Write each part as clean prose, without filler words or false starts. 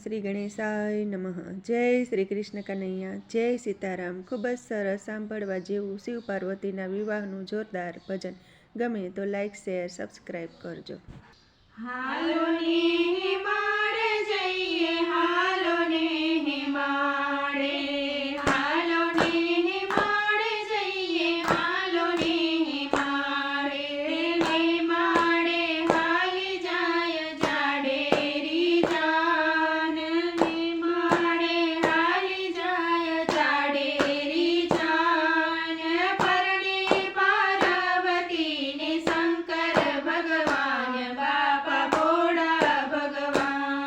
શ્રી ગણેશાય નમઃ. જય શ્રી કૃષ્ણ કનૈયા, જય સીતારામ. ખૂબ જ સરસ સાંભળવા જેવું શિવ પાર્વતીના વિવાહનું જોરદાર ભજન. ગમે તો લાઈક શેર સબસ્ક્રાઈબ કરજો. હાલો ને માળે જઈએ, હાલો ને માળે, હાલો ને માળે જઈએ, હાલો ને માળે, ને માળે હાલી જાય જાડેરી જાન, ને માળે હાલી જાય જાડેરી જાન, પરણે પાર્વતી ને શંકર ભગવાન, બાપા ભોળા ભગવાન.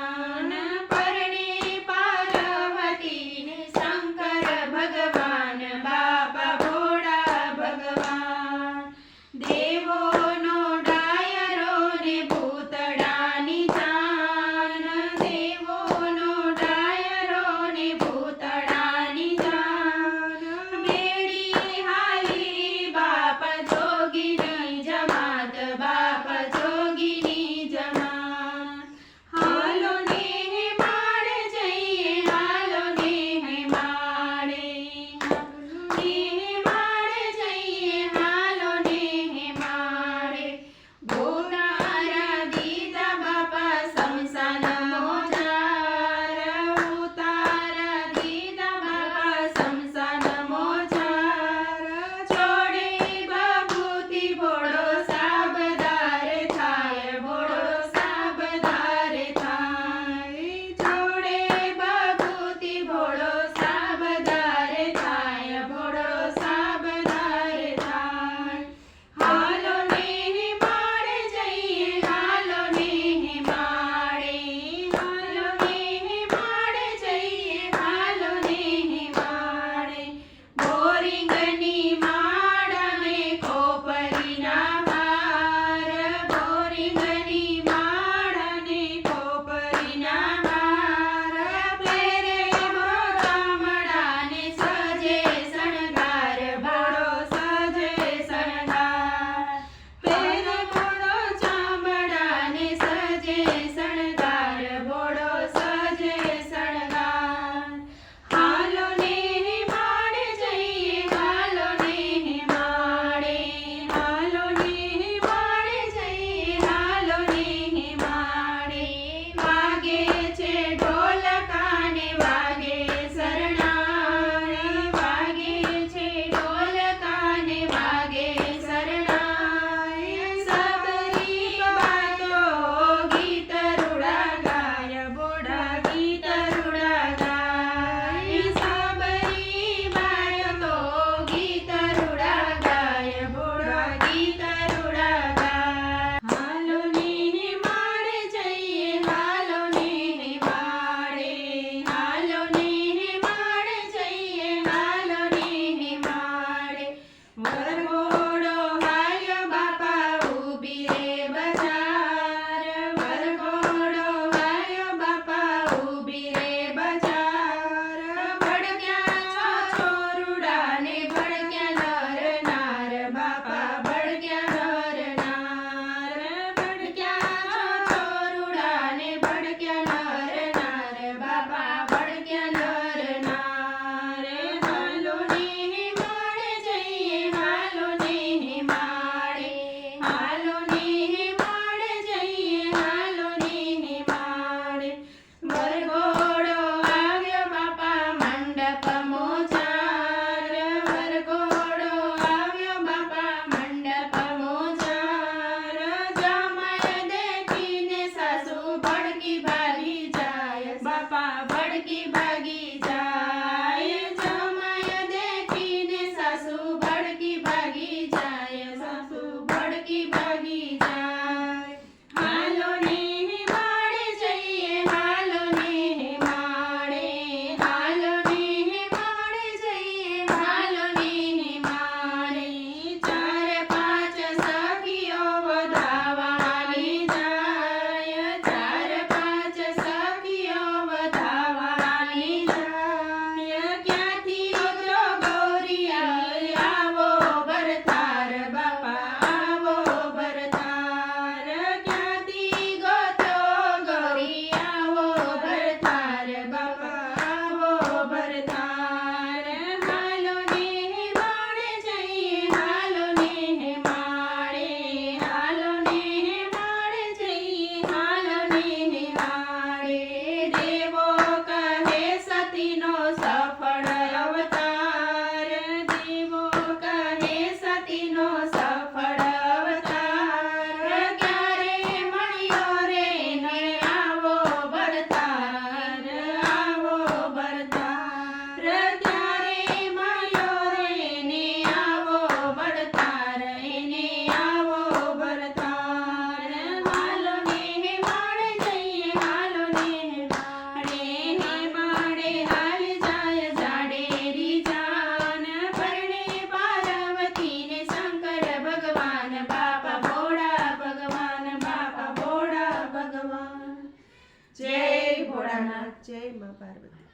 જય ભોળાનાથ. જય મા પાર્વતી.